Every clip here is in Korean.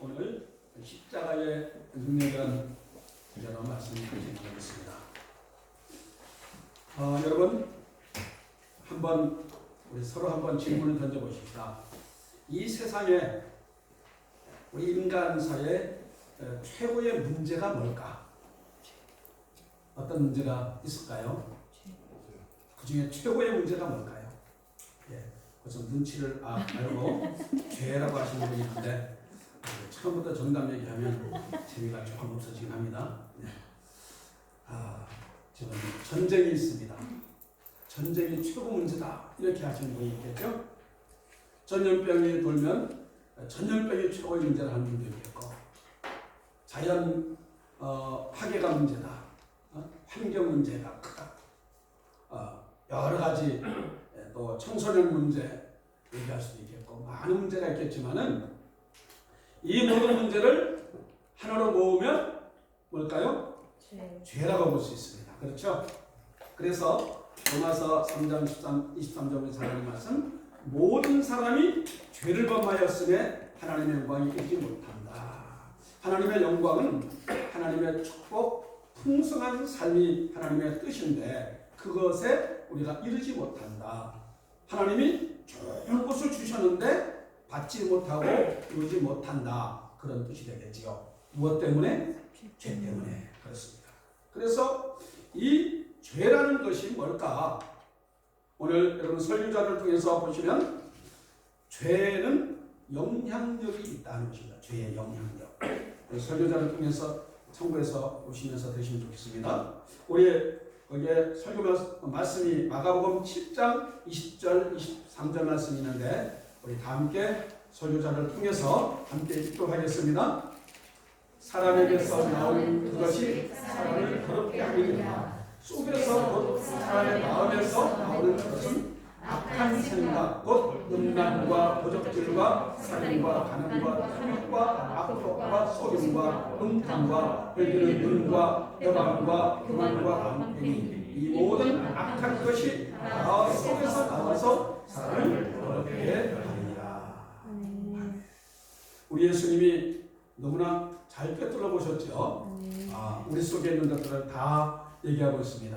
오늘 십자가의 능력이라는 주제로 말씀을 드리겠습니다. 여러분 우리 서로 한번 질문을 던져보십시다. 이 세상에 우리 인간사의 최고의 문제가 뭘까? 어떤 문제가 있을까요? 그 중에 최고의 문제가 뭘까요? 그래서 눈치를 알고 죄라고 하시는 분이 있는데 처음부터 정답 얘기하면 재미가 조금 없어지긴 합니다. 지금 전쟁이 있습니다. 전쟁이 최고 문제다 이렇게 하시는 분이 있겠죠. 전염병이 돌면 전염병이 최고의 문제라 하는 분도 있겠고, 자연 파괴가 문제다, 환경 문제가 크다, 여러 가지 또 청소년 문제 얘기할 수도 있겠고 많은 문제가 있겠지만은 이 모든 문제를 하나로 모으면 뭘까요? 죄라고 볼 수 있습니다. 그렇죠? 그래서 로마서 3장 23절의 하나님 말씀, 모든 사람이 죄를 범하였음에 하나님의 영광이 이르지 못한다. 하나님의 영광은 하나님의 축복, 풍성한 삶이 하나님의 뜻인데 그것에 우리가 이르지 못한다. 하나님이 좋은 것을 주셨는데 받지 못하고 이루지 못한다. 그런 뜻이 되겠지요. 무엇 때문에? 죄 때문에. 그렇습니다. 그래서 이 죄라는 것이 뭘까? 오늘 여러분 설교자를 통해서 보시면 죄는 영향력이 있다는 것입니다. 죄의 영향력. 설교자를 통해서 참고해서 보시면서 되시면 좋겠습니다. 우리 거기에 설교 말씀이 마가복음 7장 20절 23절 말씀이 있는데 우리 다 함께 설교자를 통해서 함께 읽도록 하겠습니다. 사람에게서 나오는 그것이 사람을 더럽게 하느니라. 속에서 곧 사람의 마음에서 나오는 것은 악한 생각, 곧 음란과 도적질과 살인과 간음과 탐욕과 악독과 속임과 음탕과 흘리는 눈과 해방과 교만과 앙패니, 이 모든 악한 것이 나 속에서 나와서 사람을 더럽게 하느니라. 우리 예수님이 너무나 잘 꿰뚫어 보셨죠. 우리 속에 있는 것들을 다 얘기하고 있습니다.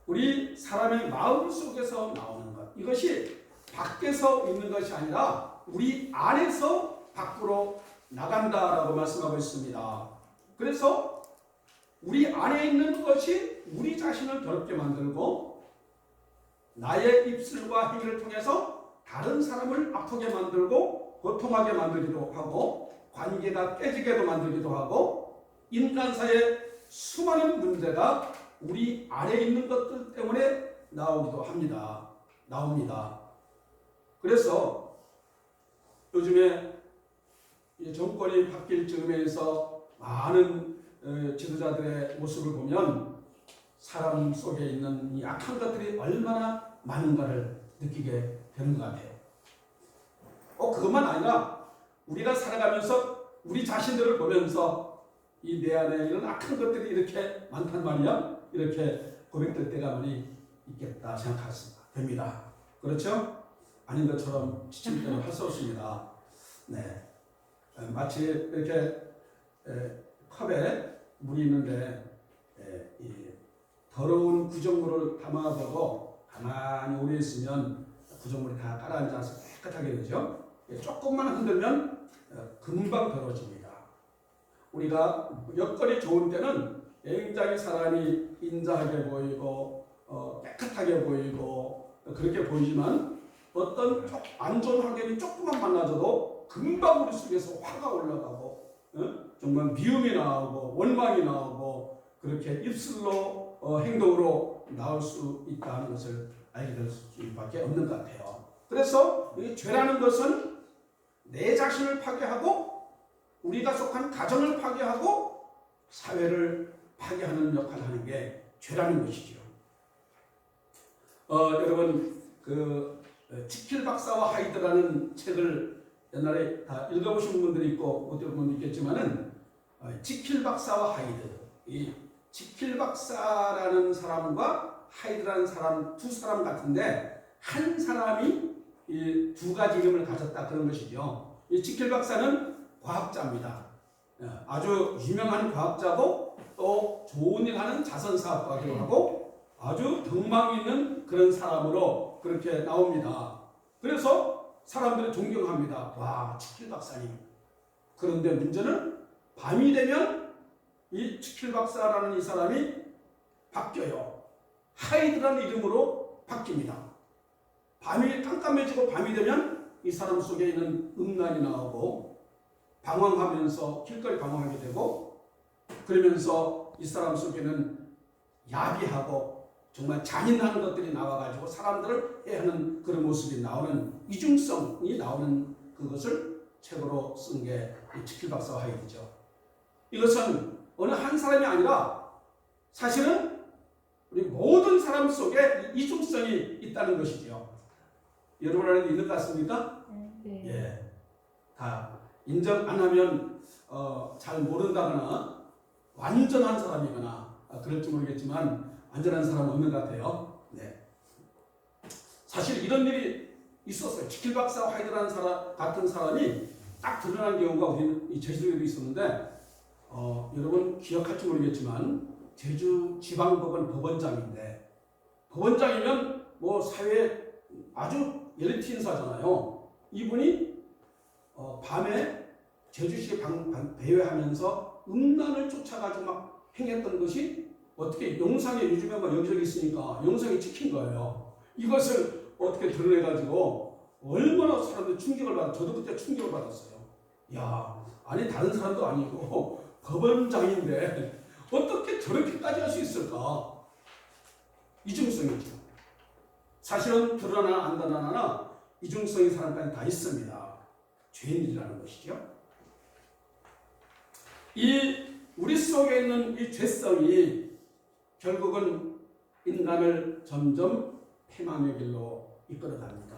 우리 사람의 마음 속에서 나오는 것, 이것이 밖에서 있는 것이 아니라 우리 안에서 밖으로 나간다라고 말씀하고 있습니다. 그래서 우리 안에 있는 것이 우리 자신을 더럽게 만들고 나의 입술과 행위를 통해서 다른 사람을 아프게 만들고 고통하게 만들기도 하고 관계가 깨지게도 만들기도 하고 인간사의 수많은 문제가 우리 안에 있는 것들 때문에 나옵니다. 그래서 요즘에 정권이 바뀔 즈음에서 많은 지도자들의 모습을 보면 사람 속에 있는 이 악한 것들이 얼마나 많은가를 느끼게 되는 것 같아요. 그것만 아니라 우리가 살아가면서 우리 자신들을 보면서 이 내 안에 이런 악한 것들이 이렇게 많단 말이야. 이렇게 고백될 때가 많이 있겠다 됩니다. 그렇죠? 아닌 것처럼 지칠 때는 할 수 없습니다. 마치 이렇게 컵에 물이 있는데 이 더러운 구정물을 담아두고 가만히 오래 있으면 구정물이 다 가라앉아서 깨끗하게 되죠. 조금만 흔들면 금방 더러워집니다. 우리가 여건이 좋은 때는 굉장히 사람이 인자하게 보이고 깨끗하게 보이고 그렇게 보이지만 어떤 안 좋은 환경이 조금만 만나져도 금방 우리 속에서 화가 올라가고 정말 미움이 나오고 원망이 나오고 그렇게 입술로 행동으로 나올 수 있다는 것을 알게 될 수밖에 없는 것 같아요. 그래서 이 죄라는 것은 내 자신을 파괴하고 우리가 속한 가정을 파괴하고 사회를 파괴하는 역할을 하는 게 죄라는 것이죠. 여러분 지킬 박사와 하이드라는 책을 옛날에 다 읽어보신 분들이 있고 못 읽은 분도 있겠지만은 지킬 박사와 하이드, 이 지킬 박사라는 사람과 하이드라는 사람 두 사람 같은데 한 사람이 이 두 가지 이름을 가졌다 그런 것이죠. 이 지킬 박사는 과학자입니다. 아주 유명한 과학자고 또 좋은 일 하는 자선사업가기도 하고 아주 덕망이 있는 그런 사람으로 그렇게 나옵니다. 그래서 사람들이 존경합니다. 와, 치킬 박사님. 그런데 문제는 밤이 되면 이 치킬 박사라는 이 사람이 바뀌어요. 하이드라는 이름으로 바뀝니다. 밤이 깜깜해지고 밤이 되면 이 사람 속에 있는 음란이 나오고 방황하면서 길거리 방황하게 되고 그러면서 이 사람 속에는 야비하고 정말 잔인한 것들이 나와가지고 사람들을 해하는 그런 모습이 나오는 이중성이 나오는 그것을 책으로 쓴 게 치킬 박사와 하이드죠. 이것은 어느 한 사람이 아니라 사실은 우리 모든 사람 속에 이중성이 있다는 것이죠. 여러분 안에도 있는 것 같습니까? 네. 예, 다 인정 안 하면 잘 모른다거나 완전한 사람이거나 그럴지 모르겠지만 완전한 사람은 없는 것 같아요. 네. 사실 이런 일이 있었어요. 치킬 박사 화이드라는 사람 같은 사람이 딱 드러난 경우가 우리는 이 제주도에도 있었는데 여러분 기억할지 모르겠지만 제주 지방법원 법원장인데 법원장이면 뭐 사회에 아주 엘리트 인사잖아요. 이분이 밤에 제주시 배회하면서 음란을 쫓아가지고 막 행했던 것이 어떻게 영상에 요즘에 막 여기저기 있으니까 영상이 찍힌 거예요. 이것을 어떻게 드러내가지고 얼마나 사람들이 충격을 저도 그때 충격을 받았어요. 야, 아니 다른 사람도 아니고 법원장인데 어떻게 저렇게까지 할 수 있을까? 이중성이죠. 사실은 드러나나 안 드러나나 이중성이 사람까지 다 있습니다. 죄인이라는 것이죠. 이 우리 속에 있는 이 죄성이 결국은 인간을 점점 패망의 길로 이끌어갑니다.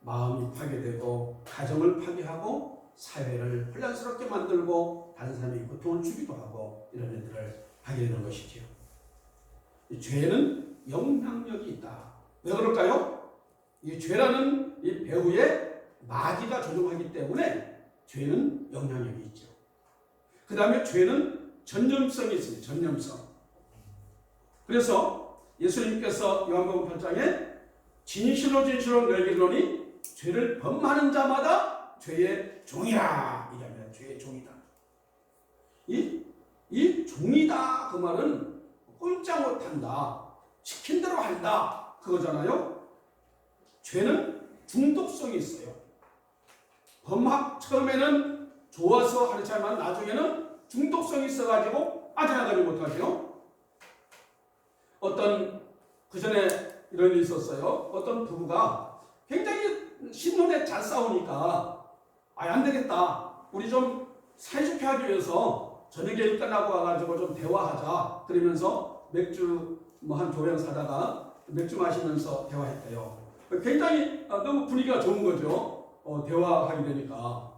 마음이 파괴되고 가정을 파괴하고 사회를 혼란스럽게 만들고 다른 사람에게 고통을 주기도 하고 이런 일들을 하게 되는 것이죠. 이 죄는 영향력이 있다. 왜 그럴까요? 이 죄라는 이 배후에 마귀가 조종하기 때문에 죄는 영향력이 있죠. 그 다음에 죄는 전념성이 있습니다. 전념성. 그래서 예수님께서 요한복음 8장에 진실로 너희에게 이르노니 죄를 범하는 자마다 죄의 종이라 이라면 죄의 종이다. 이 종이다 그 말은 꼼짝 못한다. 시킨 대로 한다. 그거잖아요. 죄는 중독성이 있어요. 처음에는 좋아서 하지만 나중에는 중독성이 있어가지고 빠져나가지 못하죠. 그 전에 이런 일이 있었어요. 어떤 부부가 굉장히 신혼에 잘 싸우니까 안 되겠다. 우리 좀 사이좋게 하기 위해서 저녁에 일 끝나고 와가지고 좀 대화하자. 그러면서 맥주 한 조명 사다가 맥주 마시면서 대화했대요. 굉장히 너무 분위기가 좋은 거죠. 대화하게 되니까.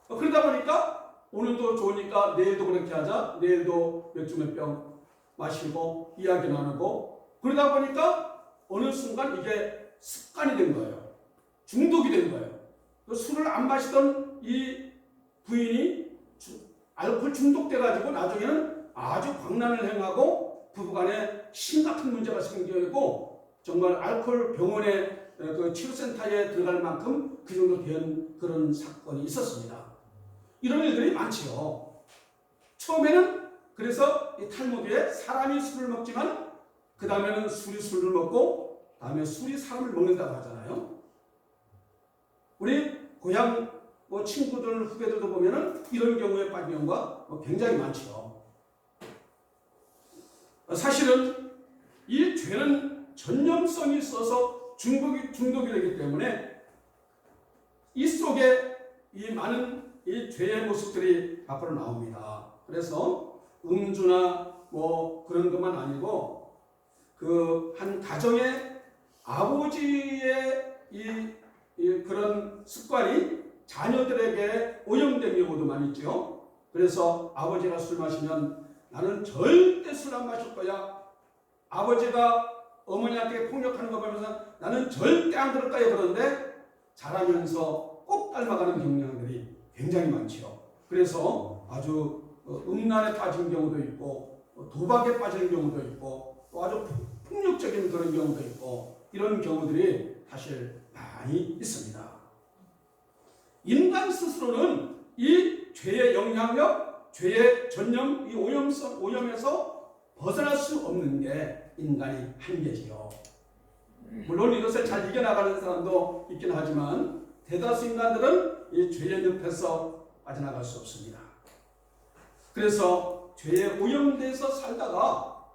그러다 보니까 오늘도 좋으니까 내일도 그렇게 하자. 내일도 맥주 몇 병 마시고 이야기 나누고 그러다 보니까 어느 순간 이게 습관이 된 거예요. 중독이 된 거예요. 술을 안 마시던 이 부인이 알코올 중독돼가지고 나중에는 아주 광란을 행하고 부부간에 심각한 문제가 생기고 정말 알코올 병원에 그 치료센터에 들어갈 만큼 그 정도 된 그런 사건이 있었습니다. 이런 일들이 많지요. 처음에는 그래서 이 탈무드에 사람이 술을 먹지만 그 다음에는 술이 술을 먹고 다음에 술이 사람을 먹는다고 하잖아요. 우리 고향 친구들 후배들도 보면은 이런 경우에 빠진 경우가 굉장히 많지요. 사실은 이 죄는 전념성이 있어서 중독이 되기 때문에 이 속에 이 많은 이 죄의 모습들이 앞으로 나옵니다. 그래서 음주나 그런 것만 아니고 그 한 가정의 아버지의 그런 습관이 자녀들에게 오염된 경우도 많이 있죠. 그래서 아버지가 술 마시면 나는 절대 술 안 마실 거야. 아버지가 어머니한테 폭력하는 거 보면서 나는 절대 안 그럴 거야. 그런데 자라면서 꼭 닮아가는 경향들이 굉장히 많죠. 그래서 아주 음란에 빠진 경우도 있고 도박에 빠진 경우도 있고 또 아주 폭력적인 그런 경우도 있고 이런 경우들이 사실 많이 있습니다. 인간 스스로는 이 죄의 영향력, 죄의 전염, 이 오염에서 벗어날 수 없는 게 인간의 한계지요. 물론 이것을 잘 이겨나가는 사람도 있긴 하지만 대다수 인간들은 이 죄의 늪에서 빠져나갈 수 없습니다. 그래서 죄에 오염돼서 살다가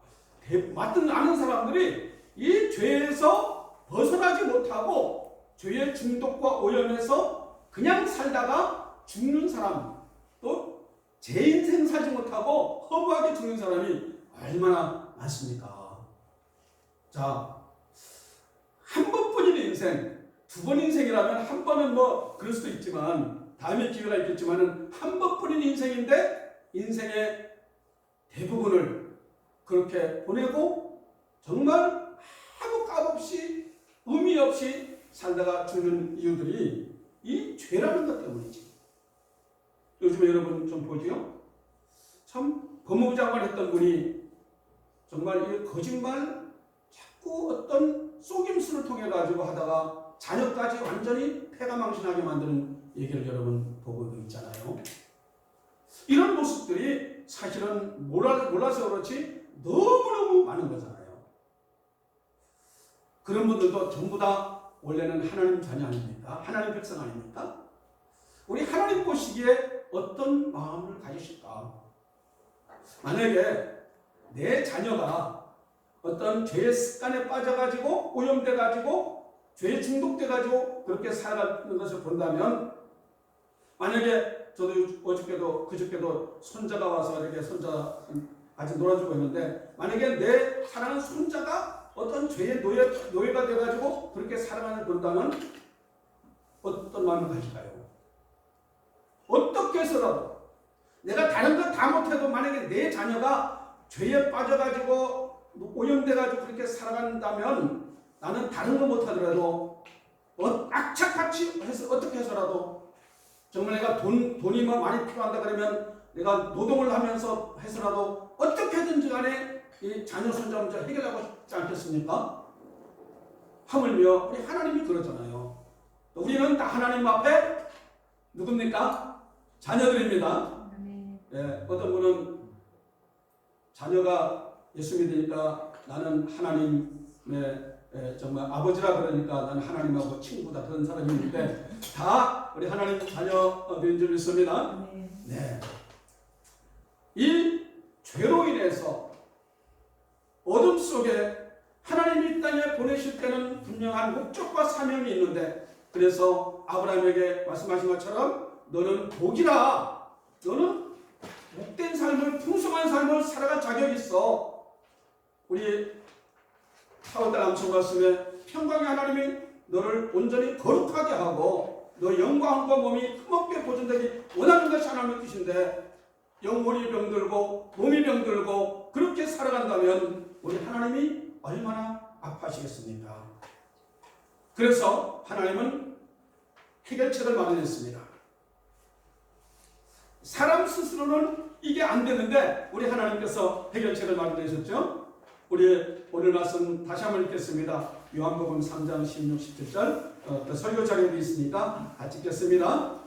맞든 아는 사람들이 이 죄에서 벗어나지 못하고 죄의 중독과 오염에서 그냥 살다가 죽는 사람, 또 제 인생 살지 못하고 허무하게 죽는 사람이 얼마나 많습니까? 자, 한 번뿐인 인생, 두 번 인생이라면 한 번은 뭐 그럴 수도 있지만 다음에 기회가 있겠지만은 한 번뿐인 인생인데 인생의 대부분을 그렇게 보내고 정말 아무 값 없이 의미 없이 살다가 죽는 이유들이 이 죄라는 것 때문이지. 요즘에 여러분 좀 보지요? 참 법무부 장관 했던 분이 정말 이 거짓말 자꾸 어떤 속임수를 통해 가지고 하다가 자녀까지 완전히 패가망신하게 만드는 얘기를 여러분 보고 있잖아요. 이런 모습들이 사실은 몰라서 그렇지 너무너무 많은 거잖아요. 그런 분들도 전부 다 원래는 하나님 자녀 아닙니까? 하나님 백성 아닙니까? 우리 하나님 보시기에 어떤 마음을 가지실까? 만약에 내 자녀가 어떤 죄의 습관에 빠져가지고 오염돼가지고 죄에 중독돼가지고 그렇게 살아가는 것을 본다면, 만약에 저도 어저께도 그저께도 손자가 와서 이렇게 손자 같이 놀아주고 있는데, 만약에 내 사랑하는 손자가 어떤 죄의 노예가 돼가지고 그렇게 살아가는 본다면 어떤 마음을 가질까요? 어떻게 해서라도 내가 다른 것 다 못해도 만약에 내 자녀가 죄에 빠져가지고 오염돼가지고 그렇게 살아간다면 나는 다른 거 못하더라도 악착같이 해서 어떻게 해서라도 정말 내가 돈이 많이 필요한다 그러면 내가 노동을 하면서 해서라도 어떻게든지 간에 이 자녀 손자 문제 해결하고 싶지 않겠습니까? 하물며 우리 하나님이 그러잖아요. 우리는 다 하나님 앞에 누굽니까? 자녀들입니다. 예, 어떤 분은 자녀가 예수 믿으니까 나는 하나님의 정말 아버지라 그러니까 나는 하나님하고 친구다 그런 사람이 있는데 다 우리 하나님 자녀들인 줄 믿습니다. 네. 이 죄로 인해서 어둠 속에 하나님이 이 땅에 보내실 때는 분명한 목적과 사명이 있는데, 그래서 아브라함에게 말씀하신 것처럼 너는 복이라, 너는 복된 삶을, 풍성한 삶을 살아갈 자격이 있어. 우리 4월달 암송 말씀에 평강의 하나님이 너를 온전히 거룩하게 하고 너 영광과 몸이 흠없게 보존되기 원하는 것이 하나님의 뜻인데, 영혼이 병들고 몸이 병들고 그렇게 살아간다면 우리 하나님이 얼마나 아파하시겠습니까? 그래서 하나님은 해결책을 마련했습니다. 사람 스스로는 이게 안 되는데 우리 하나님께서 해결책을 마련하셨죠. 우리 오늘 말씀 다시 한번 읽겠습니다. 요한복음 3장 16, 17절 설교 자료도 있으니까 같이 읽겠습니다.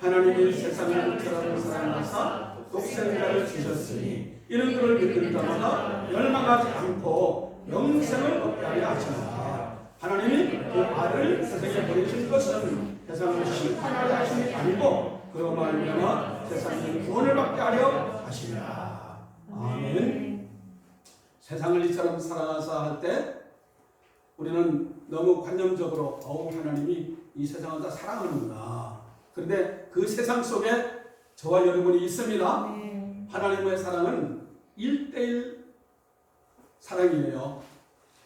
하나님이 세상을 그처럼 사랑하사 독생자를 주셨으니 이는 그를 믿는 자마다 멸망하지 않고 영생을 얻게 하려 하시니라. 하나님이 그 아들을 세상에 보내신 것은 세상을 심판하려 하심이 아니고 그로 말미암아 세상에 구원을 받게 하려 하시니라. 아멘. 세상을 이처럼 사랑하사 할 때 우리는 너무 관념적으로 하나님이 이 세상을 다 사랑하는구나. 그런데 그 세상 속에 저와 여러분이 있습니다. 하나님의 사랑은 1:1 사랑이에요.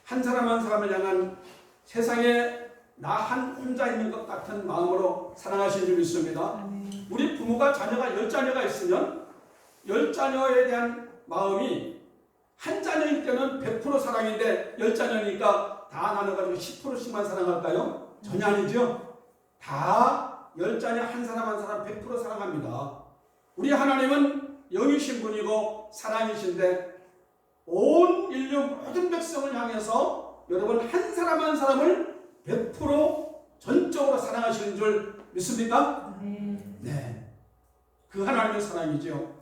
한 사람 한 사람을 향한 세상에 나 혼자 있는 것 같은 마음으로 사랑하시는 줄 믿습니다. 우리 부모가 자녀가 10자녀가 있으면 10자녀에 대한 마음이 한 자녀일 때는 100% 사랑인데 10자녀니까 다 나눠가지고 10%씩만 사랑할까요? 전혀 아니죠. 다 10자녀 한 사람 한 사람 100% 사랑합니다. 우리 하나님은 영이신 분이고 사랑이신데 온 인류 모든 백성을 향해서 여러분 한 사람 한 사람을 100% 전적으로 사랑하시는 줄 믿습니까? 네. 그 하나님의 사랑이죠.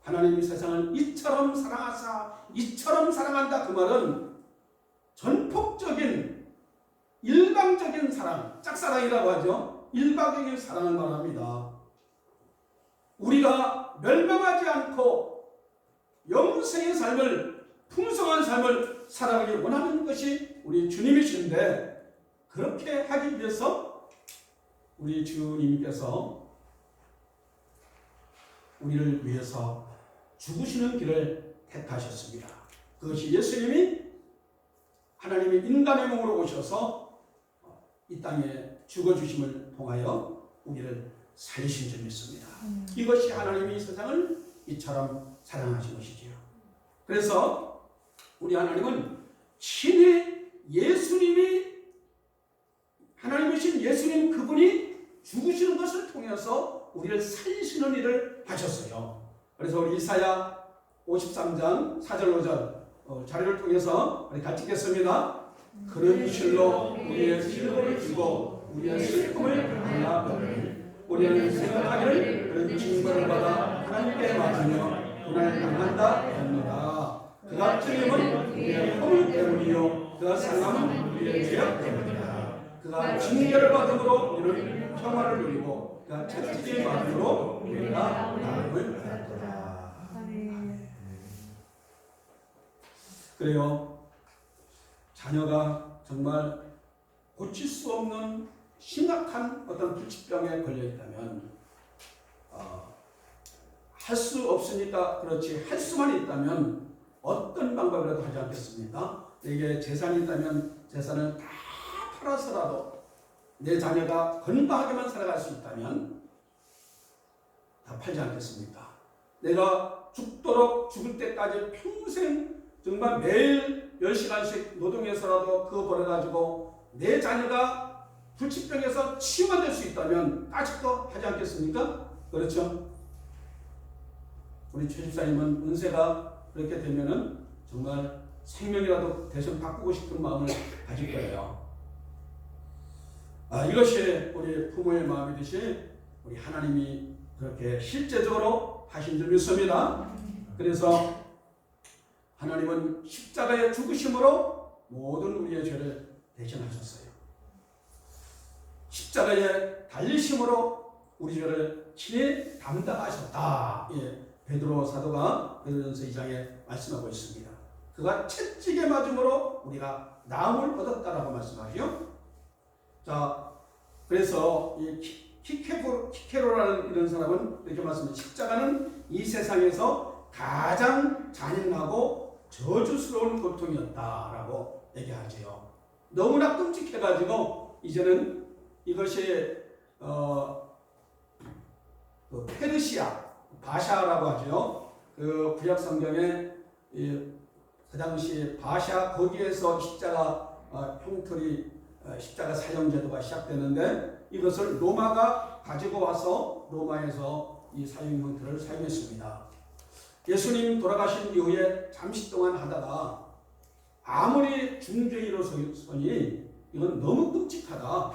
하나님이 세상을 이처럼 사랑하사 이처럼 사랑한다. 그 말은 전폭적인 일방적인 사랑, 짝사랑이라고 하죠. 일방적인 사랑을 말합니다. 우리가 멸망하지 않고 영생의 삶을, 풍성한 삶을 살아가길 원하는 것이 우리 주님이신데, 그렇게 하기 위해서 우리 주님께서 우리를 위해서 죽으시는 길을 택하셨습니다. 그것이 예수님이 하나님의 인간의 몸으로 오셔서 이 땅에 죽어주심을 통하여 우리를 살리신 줄 믿습니다. 이것이 하나님이 세상을 이처럼 사랑하신 것이지요. 그래서 우리 하나님은 친히 예수님이, 하나님이신 예수님 그분이 죽으시는 것을 통해서 우리를 살리시는 일을 하셨어요. 그래서 우리 이사야 53장 4절 5절 자료를 통해서 우리 같이 읽겠습니다. 그런 실로 우리의 슬픔을 주고 우리의 슬픔을 갈라버리니 우리는 생각하기를 그런 징벌을 받아 하나님께 맞으며 고난을 당한다 했노라. 그가 찔림은 우리의 허물 때문이요 그가 상함은 우리의 죄악 때문이다. 그가 징계를 받음으로 우리는 평화를 누리고 그가 채찍을 받음으로 우리가 나음을 받았더라. 그래요. 자녀가 정말 고칠 수 없는 심각한 어떤 불치병에 걸려 있다면 할 수 없으니까 그렇지, 할 수만 있다면 어떤 방법이라도 하지 않겠습니까? 내게 재산이 있다면 재산을 다 팔아서라도 내 자녀가 건강하게만 살아갈 수 있다면 다 팔지 않겠습니까? 내가 죽도록 죽을 때까지 평생 정말 매일 10시간씩 노동해서라도 그거 벌어가지고 내 자녀가 불치병에서 치유가 될 수 있다면 아직도 하지 않겠습니까? 그렇죠? 우리 최 집사님은 은세가 그렇게 되면은 정말 생명이라도 대신 바꾸고 싶은 마음을 가질 거예요. 이것이 우리 부모의 마음이듯이 우리 하나님이 그렇게 실제적으로 하신 줄 믿습니다. 그래서 하나님은 십자가의 죽으심으로 모든 우리의 죄를 대신하셨어요. 십자가에 달리심으로 우리 죄를 친히 담당하셨다. 베드로 사도가 베드로전서 2장에 말씀하고 있습니다. 그가 채찍에 맞음으로 우리가 나음을 얻었다라고 말씀하죠. 자, 그래서 이 키케로라는 이런 사람은 이렇게 말씀합니다. 십자가는 이 세상에서 가장 잔인하고 저주스러운 고통이었다라고 얘기하지요. 너무나 끔찍해가지고 이제는 이것이 그 페르시아 바샤라고 하죠. 그 구약 성경에 그 당시 바샤 거기에서 십자가 형틀이 십자가 사형 제도가 시작되는데 이것을 로마가 가지고 와서 로마에서 이 사형 형틀을 사용했습니다. 예수님 돌아가신 이후에 잠시 동안 하다가 아무리 중죄인으로 서니 이건 너무 끔찍하다.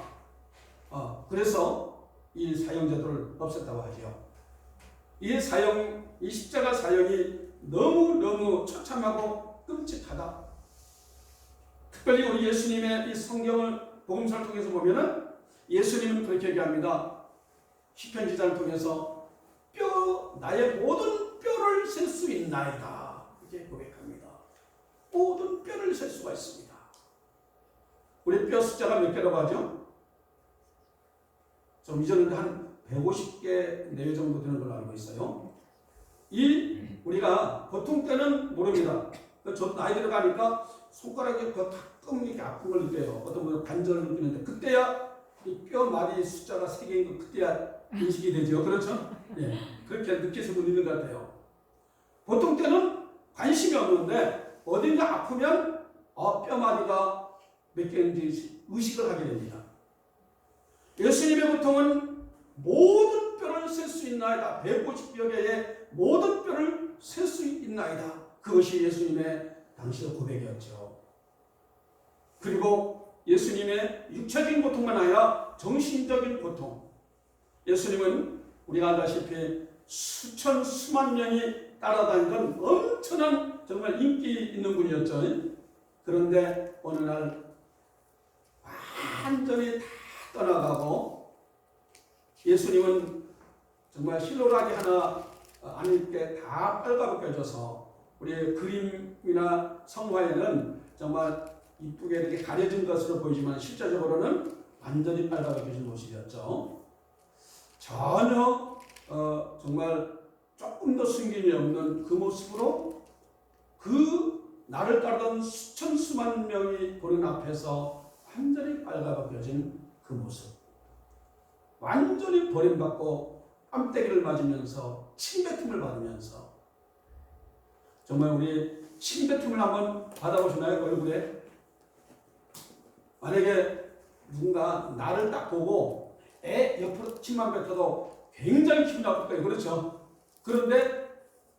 그래서 이 사형 제도를 없앴다고 하죠. 이 십자가 사형이 너무너무 처참하고 끔찍하다. 특별히 우리 예수님의 이 성경을 복음서를 통해서 보면은 예수님은 그렇게 얘기합니다. 시편 기자를 통해서 나의 모든 뼈를 셀 수 있나이다. 이렇게 고백합니다. 모든 뼈를 셀 수가 있습니다. 우리 뼈 숫자가 몇 개라고 하죠? 좀 이전에 한 150개 내외 정도 되는 걸로 알고 있어요. 우리가 보통 때는 모릅니다. 저 나이 들어가니까 손가락에 가끔 이렇게 아픈 걸 느껴요. 어떤 분은 관절을 느끼는데 그때야 이 뼈 마디 숫자가 3개인 거 그때야 인식이 되죠. 그렇죠? 예, 그렇게 느끼시는 분 있는 것 같아요. 보통 때는 관심이 없는데 어딘가 아프면 뼈 마디가 몇 개인지 의식을 하게 됩니다. 예수님의 고통은 모든 뼈를 셀 수 있나이다. 150여 개의 모든 뼈를 셀 수 있나이다. 그것이 예수님의 당시의 고백이었죠. 그리고 예수님의 육체적인 고통만 아니라 정신적인 고통. 예수님은 우리가 알다시피 수천 수만 명이 따라다니던 엄청난 정말 인기 있는 분이었죠. 그런데 어느 날 완전히 다 떠나가고 예수님은 정말 실로라기 하나 안 입게 다 빨가벗겨져서 우리의 그림이나 성화에는 정말 이쁘게 이렇게 가려진 것으로 보이지만 실제적으로는 완전히 빨가벗겨진 모습이었죠. 전혀 정말 조금도 숨김이 없는 그 모습으로 그 나를 따르던 수천 수만 명이 보는 앞에서 완전히 빨가벗겨진 그 모습, 완전히 버림받고 뺨때기를 맞으면서 침뱉음을 받으면서, 정말 우리 침뱉음을 한번 받아보시나요? 얼굴에 만약에 누군가 나를 딱 보고 애 옆으로 침만 뱉어도 굉장히 기분 나쁠 거예요. 그렇죠? 그런데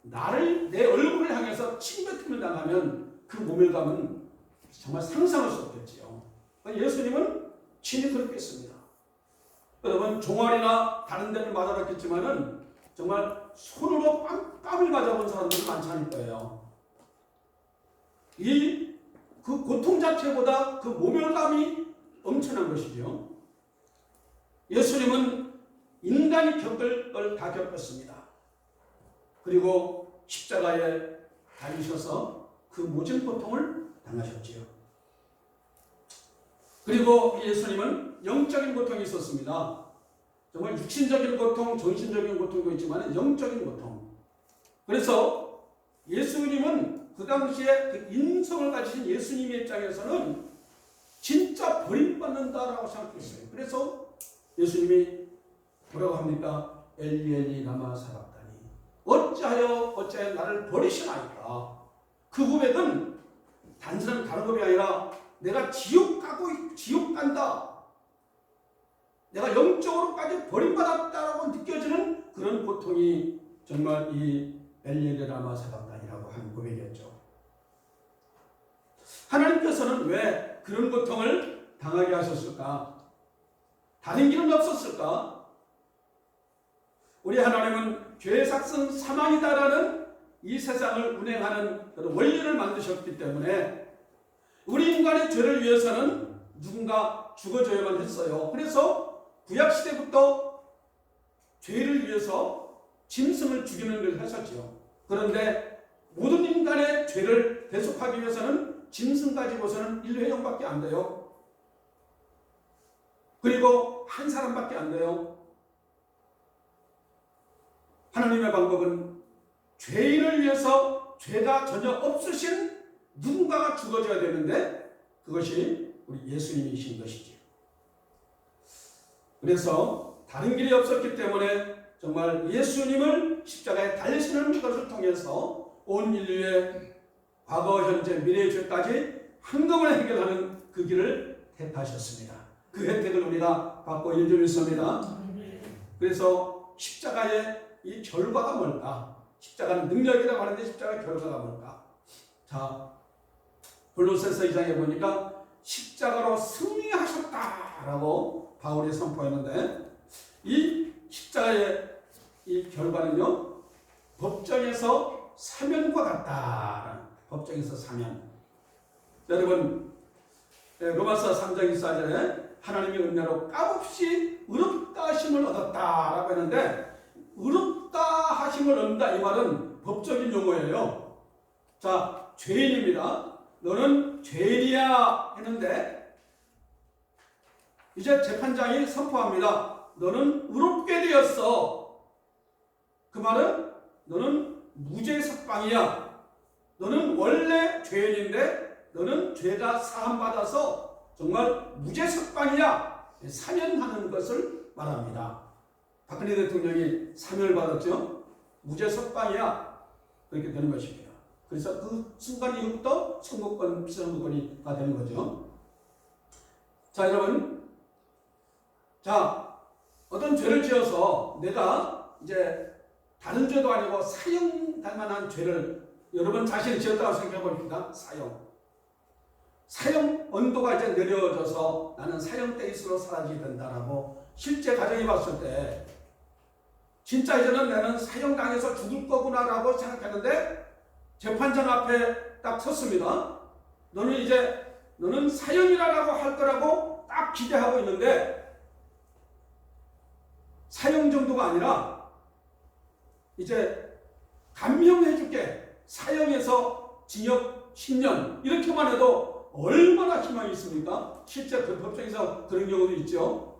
내 얼굴을 향해서 침뱉음을 당하면 그 모멸감은 정말 상상할 수 없겠지요. 예수님은 친히 그렇게 했습니다. 여러분 종아리나 다른 데를 맞아봤겠지만은 정말 손으로 뺨을 맞아본 사람들은 많지 않을 거예요. 그 고통 자체보다 그 모멸감이 엄청난 것이죠. 예수님은 인간이 겪을 걸 다 겪었습니다. 그리고 십자가에 달리셔서 그 모진 고통을 당하셨지요. 그리고 예수님은 영적인 고통이 있었습니다. 정말 육신적인 고통, 정신적인 고통도 있지만 영적인 고통. 그래서 예수님은 그 당시에 그 인성을 가지신 예수님의 입장에서는 진짜 버림받는다라고 생각했어요. 그래서 예수님이 뭐라고 합니까? 엘리 엘리 라마 사박다니 어찌하여 나를 버리시나이까. 그 고백은 단순한 다른 고백이 아니라 내가 지옥 간다, 내가 영적으로까지 버림받았다라고 느껴지는 그런 고통이 정말 이 엘리 엘리 라마 사박다니라고 하는 고백이었죠. 하나님께서는 왜 그런 고통을 당하게 하셨을까? 다른 길은 없었을까? 우리 하나님은 죄의 삭은 사망이다라는 이 세상을 운행하는 그런 원리를 만드셨기 때문에 우리 인간의 죄를 위해서는 누군가 죽어줘야만 했어요. 그래서 구약시대부터 죄를 위해서 짐승을 죽이는 걸 하셨죠. 그런데 모든 인간의 죄를 대속하기 위해서는 짐승 가지고서는 인류회용밖에 안 돼요. 그리고 한 사람밖에 안 돼요. 하나님의 방법은 죄인을 위해서 죄가 전혀 없으신 누군가가 죽어져야 되는데 그것이 우리 예수님이신 것이지. 그래서 다른 길이 없었기 때문에 정말 예수님을 십자가에 달리시는 것을 통해서 온 인류의 과거, 현재, 미래의 죄까지 한꺼번에 해결하는 그 길을 택하셨습니다. 그 혜택을 우리가 받고 있습니다. 그래서 십자가의 이 결과가 뭘까? 십자가는 능력이라고 하는데 십자가의 결과가 뭘까? 자, 골로새서 2장에 보니까 십자가로 승리하셨다라고 바울이 선포했는데 이 십자가의 이 결과는요, 법정에서 사면과 같다. 법정에서 사면. 여러분, 로마서 3장 1절에 하나님의 은혜로 값없이 의롭다 하심을 얻었다라고 했는데, 의롭다 하심을 얻는다 이 말은 법적인 용어예요. 자, 죄인입니다. 너는 죄인이야 했는데 이제 재판장이 선포합니다. 너는 의롭게 되었어. 그 말은 너는 무죄 석방이야. 너는 원래 죄인인데 너는 죄가 사함받아서 정말 무죄 석방이야. 사면하는 것을 말합니다. 박근혜 대통령이 사면받았죠. 무죄 석방이야. 그렇게 되는 것입니다. 그래서 그 순간 이후부터 선거권, 비선거권이 다 되는 거죠. 자, 여러분. 자, 어떤 죄를 지어서 내가 이제 다른 죄도 아니고 사형될 만한 죄를 여러분 자신이 지었다고 생각해 봅니다. 사형 언도가 이제 내려져서 나는 사형 때일수록 사라지게 된다라고 실제 가정에 봤을 때 진짜 이제는 나는 사형당해서 죽을 거구나라고 생각했는데 재판장 앞에 딱 섰습니다. 너는 사형이라고 할 거라고 딱 기대하고 있는데 사형 정도가 아니라 이제 감형해 줄게. 사형에서 징역 10년 이렇게만 해도 얼마나 희망이 있습니까? 실제 그 법정에서 그런 경우도 있죠.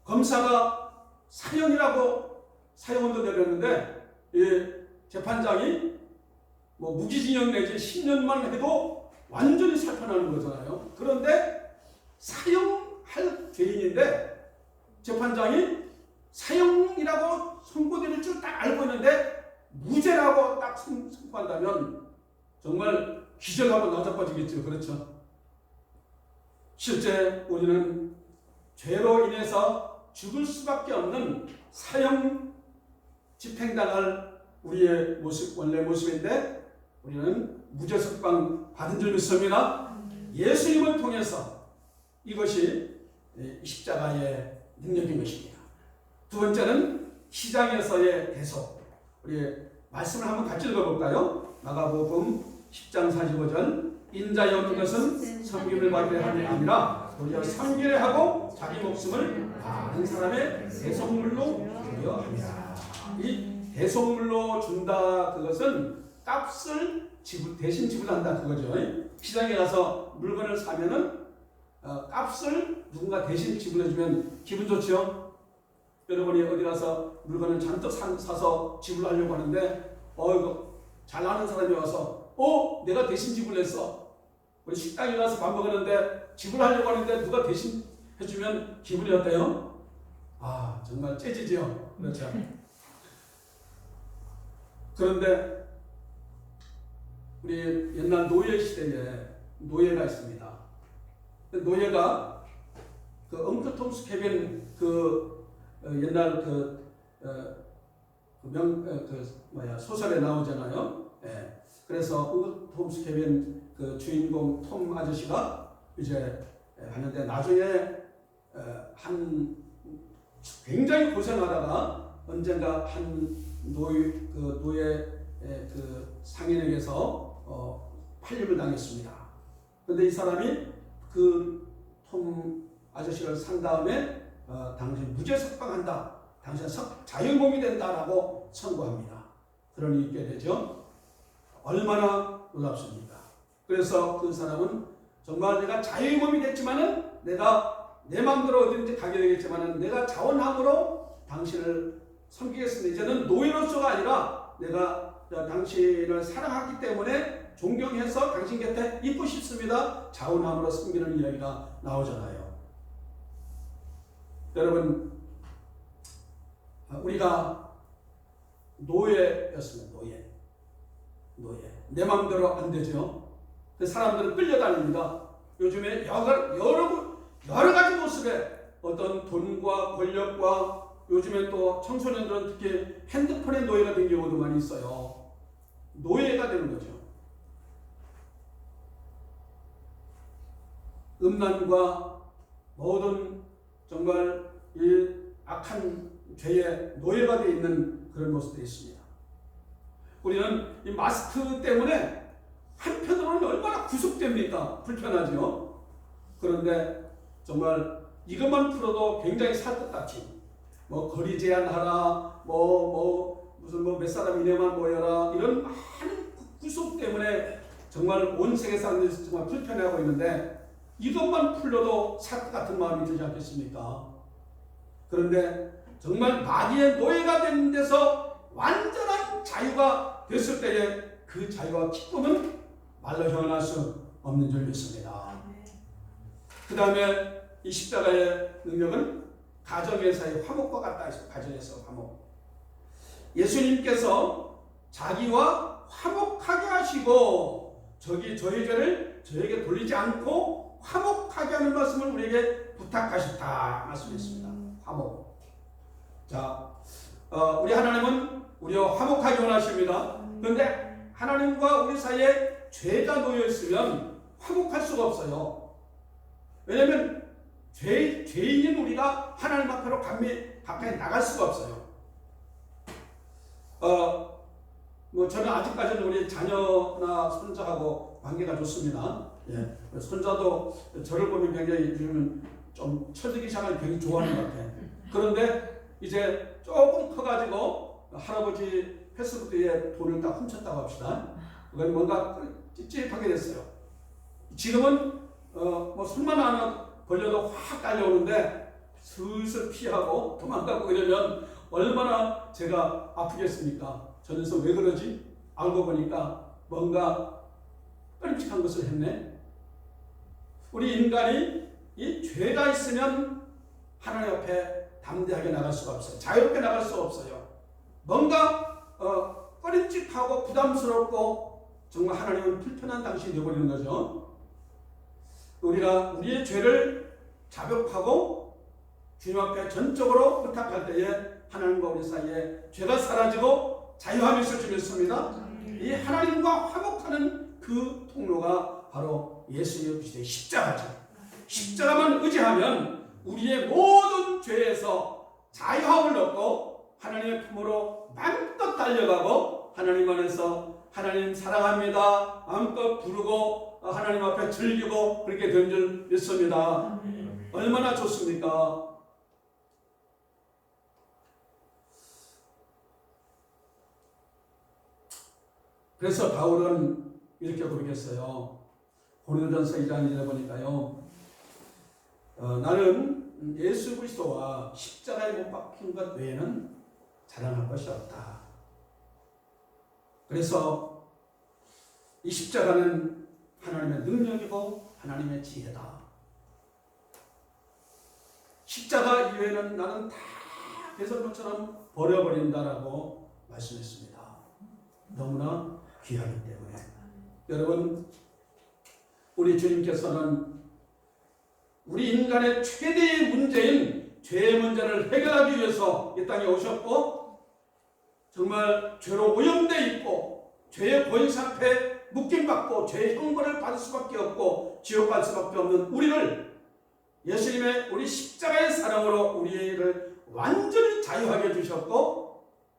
검사가 사형이라고 사형언도 내렸는데 재판장이 뭐 무기징역 내지 10년만 해도 완전히 살펴나는 거잖아요. 그런데 사형할 죄인인데 재판장이 사형이라고 선고될 줄 딱 알고 있는데 무죄라고 딱 선고한다면 정말 기절하고 나자빠지겠죠. 그렇죠? 실제 우리는 죄로 인해서 죽을 수밖에 없는 사형 집행당할 우리의 모습, 원래 모습인데 우리는 무죄 석방 받은 줄 믿습니다. 예수님을 통해서 이것이 십자가의 능력인 것입니다. 두 번째는 시장에서의 대속. 우리 말씀을 한번 같이 읽어볼까요? 마가복음 10장 45절. 인자에 없는 것은 섬김을 받으려 함이 아니라 오히려 섬기려 하고 자기 목숨을 다른 사람의 대속물로 주려 함이라. 이 대속물로 준다 그것은 값을 대신 지불한다 그거죠. 시장에 가서 물건을 사면은 값을 누군가 대신 지불해주면 기분 좋죠. 여러분이 어디 가서 물건을 잔뜩 사서 지불하려고 하는데 이거 잘 아는 사람이 와서 내가 대신 지불했어. 우리 식당에 가서 밥 먹었는데 지불하려고 하는데 누가 대신 해주면 기분이 어때요? 정말 째지죠. 그렇죠. 그런데 우리 옛날 노예 시대에 노예가 있습니다. 노예가 그 엉클 톰스 케빈 옛날 소설에 나오잖아요. 그래서 엉클 톰스 케빈 그 주인공 톰 아저씨가 이제 하는데 나중에 굉장히 고생하다가 언젠가 한 노예 상인에게서 팔림을 당했습니다. 그런데 이 사람이 그 톰 아저씨를 산 다음에 당신 무죄 석방한다. 당신은 자유몸이 된다라고 선고합니다. 그러니 있게 되죠. 얼마나 놀랍습니까? 그래서 그 사람은 정말 내가 자유몸이 됐지만은 내가 내 마음대로 어딘지 가게 되겠지만은 내가 자원함으로 당신을 섬기겠습니다. 이제는 노예로서가 아니라 내가 당신을 사랑하기 때문에 존경해서 당신 곁에 있고 싶습니다. 자원함으로 섬기는 이야기가 나오잖아요. 여러분, 우리가 노예였습니다. 노예. 내 마음대로 안 되죠. 그 사람들은 끌려다닙니다. 요즘에 여러 가지 모습의 어떤 돈과 권력과 요즘에 또 청소년들은 특히 핸드폰의 노예가 된 경우도 많이 있어요. 노예가 되는 거죠. 음란과 모든 정말 이 악한 죄의 노예가 되어 있는 그런 모습도 있습니다. 우리는 이 마스크 때문에 한편으로는 얼마나 구속됩니까? 불편하죠. 그런데 정말 이것만 풀어도 굉장히 살 것 같이 거리 제한하라, 무슨 몇 사람 이내만 모여라 이런 많은 구속 때문에 정말 온 세계 사람들이 정말 불편해하고 있는데 이것만 풀려도 살 것 같은 마음이 들지 않겠습니까? 그런데 정말 마귀의 노예가 된 데서 완전한 자유가 됐을 때에 그 자유와 기쁨은 말로 형언할 수 없는 줄 믿습니다. 그 다음에 이 십자가의 능력은 가정에서의 화목과 같다 해서 가정에서 화목. 예수님께서 자기와 화목하게 하시고 저희 죄를 저에게 돌리지 않고 화목하게 하는 말씀을 우리에게 부탁하셨다 말씀했습니다. 화목. 자, 우리 하나님은 우리와 화목하기 원하십니다. 그런데 하나님과 우리 사이에 죄가 놓여 있으면 화목할 수가 없어요. 왜냐하면 죄인인 우리가 하나님 앞으로 가까이 나갈 수가 없어요. 저는 아직까지는 우리 자녀나 손자하고 관계가 좋습니다. 예. 손자도 저를 보면 굉장히 좀 철들기 시작하면 굉장히 좋아하는 것 같아요. 그런데 이제 조금 커가지고 할아버지 패스부트에 돈을 딱 훔쳤다고 합시다. 그건 뭔가 찝찝하게 됐어요. 지금은 손만 하나 걸려도 확 달려오는데 슬슬 피하고 도망가고 이러면 얼마나 제가 아프겠습니까? 저는서 왜 그러지? 알고 보니까 뭔가 끔찍한 것을 했네. 우리 인간이 이 죄가 있으면 하나님 앞에 담대하게 나갈 수가 없어요. 자유롭게 나갈 수가 없어요. 뭔가 꺼림칙하고 부담스럽고 정말 하나님은 불편한 당신이 되어버리는 거죠. 우리가 우리의 죄를 자백하고 주님 앞에 전적으로 부탁할 때에 하나님과 우리 사이에 죄가 사라지고 자유함이 있을 줄 믿습니다. 이 하나님과 화목하는 그 통로가 바로 예수 그리스도의 십자가죠. 십자가만 의지하면 우리의 모든 죄에서 자유함을 얻고 하나님의 품으로 마음껏 달려가고 하나님 안에서 하나님 사랑합니다 마음껏 부르고 하나님 앞에 즐기고 그렇게 된 줄 믿습니다. 얼마나 좋습니까? 그래서 바울은 이렇게 고백했어요. 고린도전서 2장 1절에 보니까요. 나는 예수 그리스도와 십자가에 못 박힌 것 외에는 자랑할 것이 없다. 그래서 이 십자가는 하나님의 능력이고 하나님의 지혜다. 십자가 이외에는 나는 다 배설물처럼 버려버린다라고 말씀했습니다. 너무나 귀하기 때문에. 여러분, 우리 주님께서는 우리 인간의 최대의 문제인 죄의 문제를 해결하기 위해서 이 땅에 오셨고 정말 죄로 오염되어 있고 죄의 권세 앞에 묶임받고 죄의 형벌을 받을 수밖에 없고 지옥 갈 수밖에 없는 우리를 예수님의 우리 십자가의 사랑으로 우리를 완전히 자유하게 해주셨고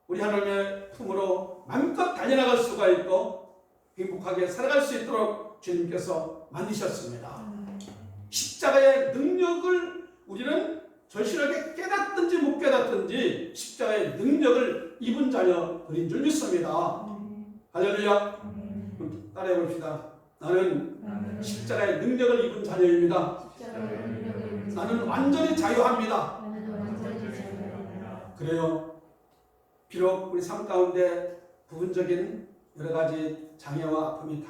우리 하나님의 품으로 마음껏 달려나갈 수가 있고 행복하게 살아갈 수 있도록 주님께서 만드셨습니다. 십자가의 능력을 우리는 절실하게 깨닫든지 못 깨닫든지 십자가의 능력을 입은 자녀들인 줄 믿습니다. 할렐루야. 따라해 봅시다. 나는 십자가의 능력을 입은 자녀입니다. 나는 완전히 자유합니다. 그래요. 비록 우리 삶 가운데 부분적인 여러 가지 장애와 아픔이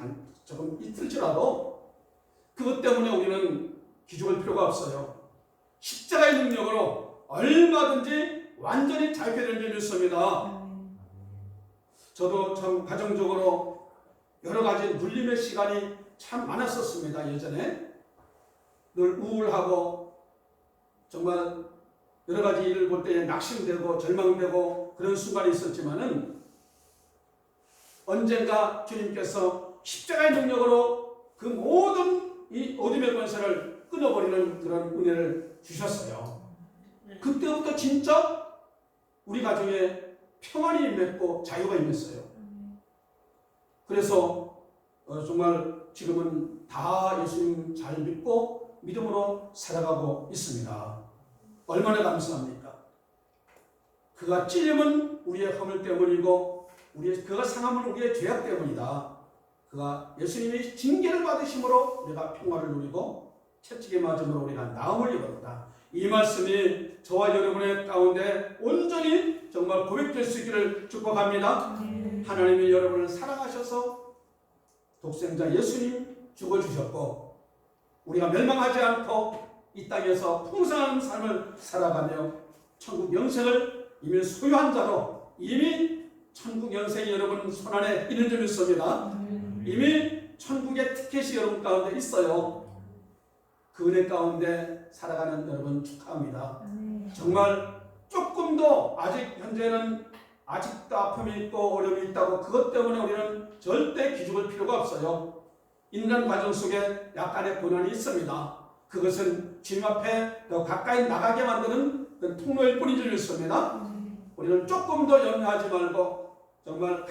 조금 있을지라도 그것 때문에 우리는 기죽을 필요가 없어요. 십자가의 능력으로 얼마든지 완전히 자유케 된 줄 믿습니다. 저도 참 가정적으로 여러 가지 눌림의 시간이 참 많았었습니다. 예전에 늘 우울하고 정말 여러 가지 일을 볼 때 낙심되고 절망되고 그런 순간이 있었지만은 언젠가 주님께서 십자가의 능력으로 그 모든 이 어둠의 권세를 끊어버리는 그런 은혜를 주셨어요. 그때부터 진짜 우리 가정에 평안이 임했고 자유가 임했어요. 그래서 정말 지금은 다 예수님 잘 믿고 믿음으로 살아가고 있습니다. 얼마나 감사합니까? 그가 찔림은 우리의 허물 때문이고 그가 상함은 우리의 죄악 때문이다. 그가 예수님이 징계를 받으심으로 우리가 평화를 누리고 채찍에 맞음으로 우리가 나음을 입었다. 이 말씀이 저와 여러분의 가운데 온전히 정말 고백될 수 있기를 축복합니다. 하나님이 여러분을 사랑하셔서 독생자 예수님 죽어주셨고 우리가 멸망하지 않고 이 땅에서 풍성한 삶을 살아가며 천국 영생을 이미 소유한 자로 이미 천국 영생이 여러분 손안에 있는 줄 믿습니다. 이미 천국의 티켓이 여러분 가운데 있어요. 그 은혜 가운데 살아가는 여러분 축하합니다. 정말 조금 조금도 아직 현재는 아직도 아픔이 있고 어려움이 있다고 그것 때문에 우리는 절대 기죽을 필요가 없어요. 인간 과정 속에 약간의 고난이 있습니다. 그것은 주님 앞에 더 가까이 나가게 만드는 통로일 뿐인 줄 믿습니다. 우리는 조금 더 염려하지 말고 정말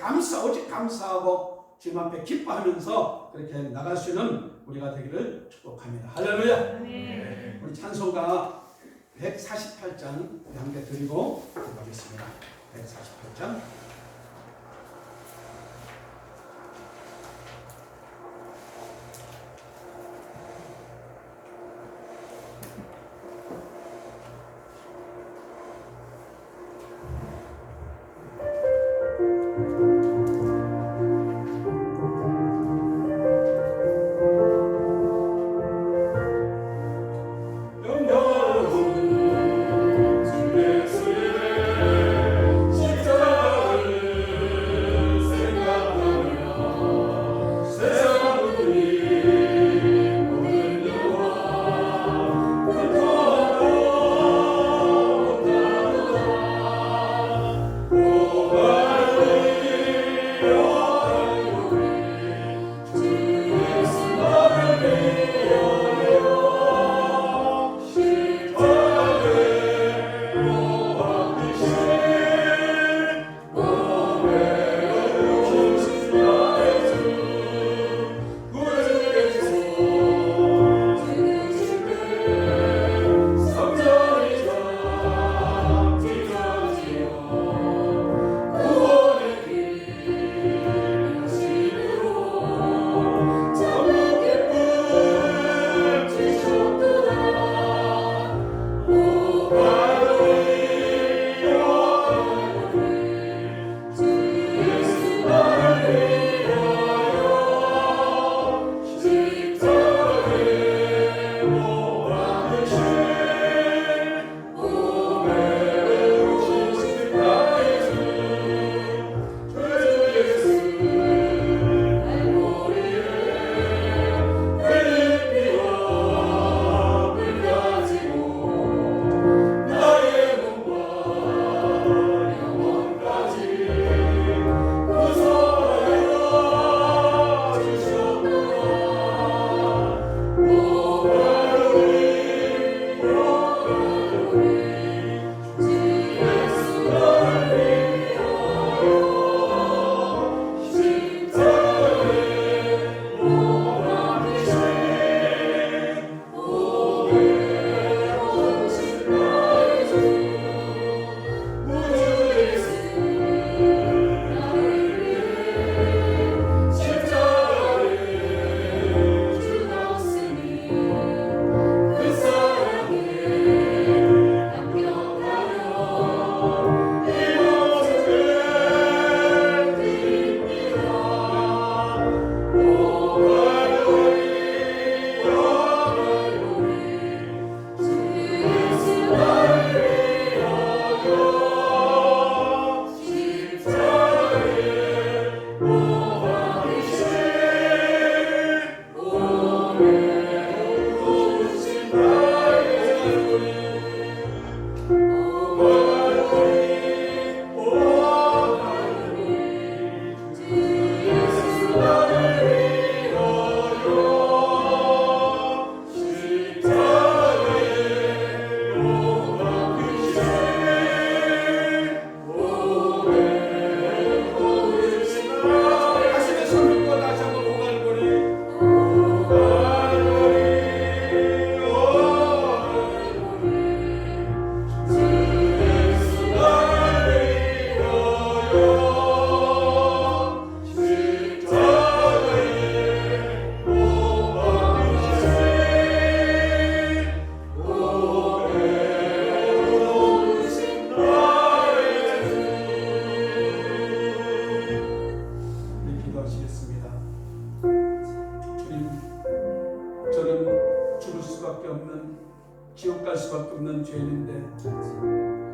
오직 감사하고 주님 앞에 기뻐하면서 그렇게 나갈 수 있는 우리가 되기를 축복합니다. 할렐루야. 우리 찬송가 148장 함께 드리고 가겠습니다. 148장.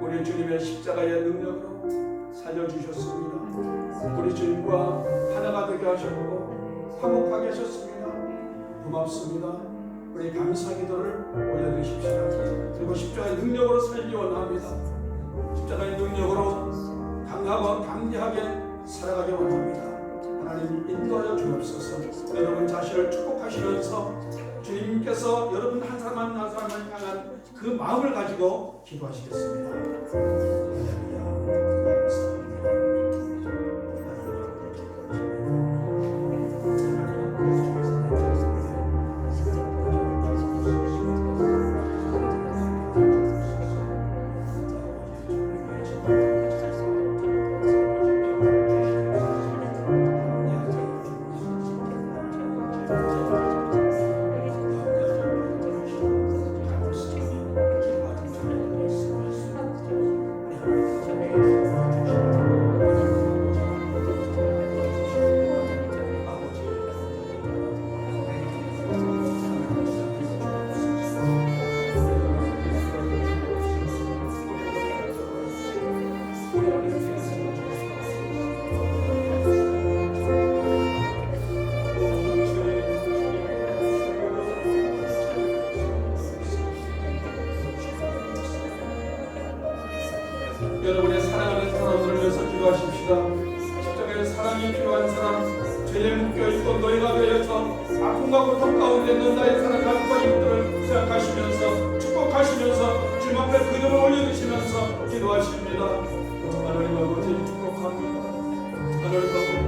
우리 주님의 십자가의 능력으로 살려주셨습니다. 우리 주님과 하나가 되게 하셨고 화목하게 하셨습니다. 고맙습니다. 우리 감사 기도를 올려드리십시오. 그리고 십자가의 능력으로 살기 원합니다. 십자가의 능력으로 강하고 담대하게 살아가기 원합니다. 하나님 인도하여 주옵소서. 여러분 자신을 축복하시면서 주님께서 여러분 한 사람 한 사람을 향한 그 마음을 가지고 기도하시겠습니다. 할렐루야. 여러분의 사랑하는 사람들을 위해서 기도하십시다. 십자가의 사랑이 필요한 사람, 죄에 묶여있고 노예가 되어서 아픔과 고통 가운데 있는 나의 사랑과 이들을 생각하시면서 축복하시면서 주님 앞에 그 이름을 올려드시면서 기도하십니다. 하나님 아버지 축복합니다. 하나님 아버지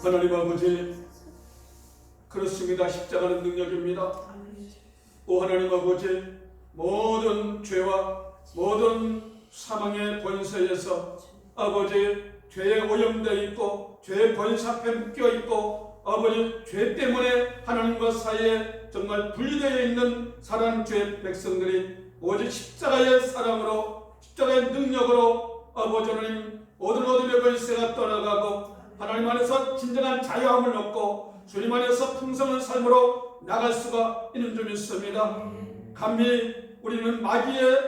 하나님 아버지 그렇습니다. 십자가는 능력입니다. 오 하나님 아버지 모든 죄와 모든 사망의 권세에서 아버지 죄에 오염되어 있고 죄의 권세 앞에 묶여 있고 아버지 죄 때문에 하나님과 사이에 정말 분리되어 있는 살아난 죄 백성들이 오직 십자가의 사랑으로 십자가의 능력으로 아버지 하나님 모든 어둠의 권세가 떠나가고 하나님 안에서 진정한 자유함을 얻고 주님 안에서 풍성한 삶으로 나갈 수가 있는 줄 믿습니다. 감히 우리는 마귀의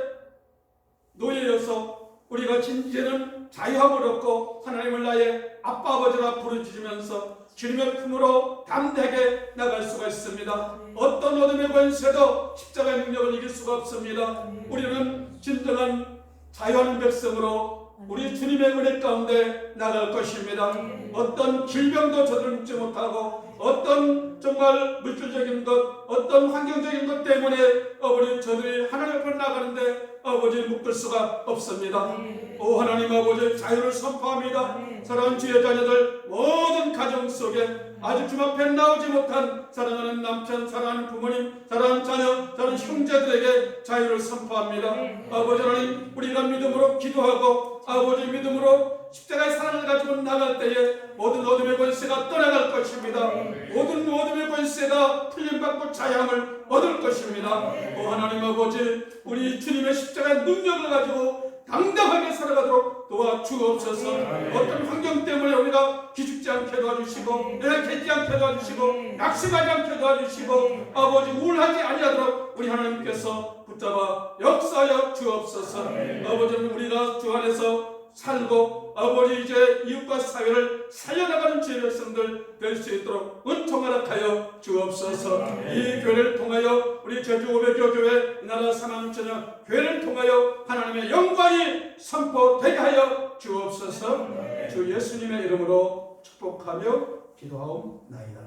노예여서 우리가 이제는 자유함을 얻고 하나님을 나의 아빠 아버지라 부르짖으면서 주님의 품으로 담대하게 나갈 수가 있습니다. 어떤 어둠의 권세도 십자가의 능력을 이길 수가 없습니다. 우리는 진정한 자유하는 백성으로 우리 주님의 은혜 가운데 나갈 것입니다. 어떤 질병도 저들을 묶지 못하고 어떤 정말 물질적인 것 어떤 환경적인 것 때문에 우리 저들이 하나님 앞으로 나가는데 아버지 묶을 수가 없습니다. 오 하나님 아버지 자유를 선포합니다. 사랑하는 주의 자녀들 모든 가정 속에 아직 주님 앞에 나오지 못한 사랑하는 남편, 사랑하는 부모님, 사랑하는 자녀, 사랑하는 형제들에게 자유를 선포합니다. 아버지 하나님 우리가 믿음으로 기도하고 아버지 믿음으로 십자가의 사랑을 가지고 나갈 때에 모든 어둠의 권세가 떠나갈 것입니다. 모든 어둠의 권세가 풀림받고 자유함을 얻을 것입니다. 오 하나님 아버지 우리 주님의 십자가의 능력을 가지고 당당하게 살아가도록 도와주옵소서. 어떤 환경 때문에 우리가 기죽지 않게 도와주시고 연약해지지 않게 도와주시고 낙심하지 않게 도와주시고 아버지 우울하지 아니하도록 우리 하나님께서 붙잡아 역사하여 주옵소서. 아버지 우리가 주 안에서 살고 아버지 이제 이웃과 사회를 살려나가는 주의 백성들 될 수 있도록 은총하라 하여 주옵소서. 이 교회를 통하여 우리 제주 500여 교회 나라 사랑천여 교회를 통하여 하나님의 영광이 선포되게 하여 주옵소서. 주 예수님의 이름으로 축복하며 기도하옵나이다.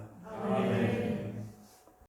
아멘.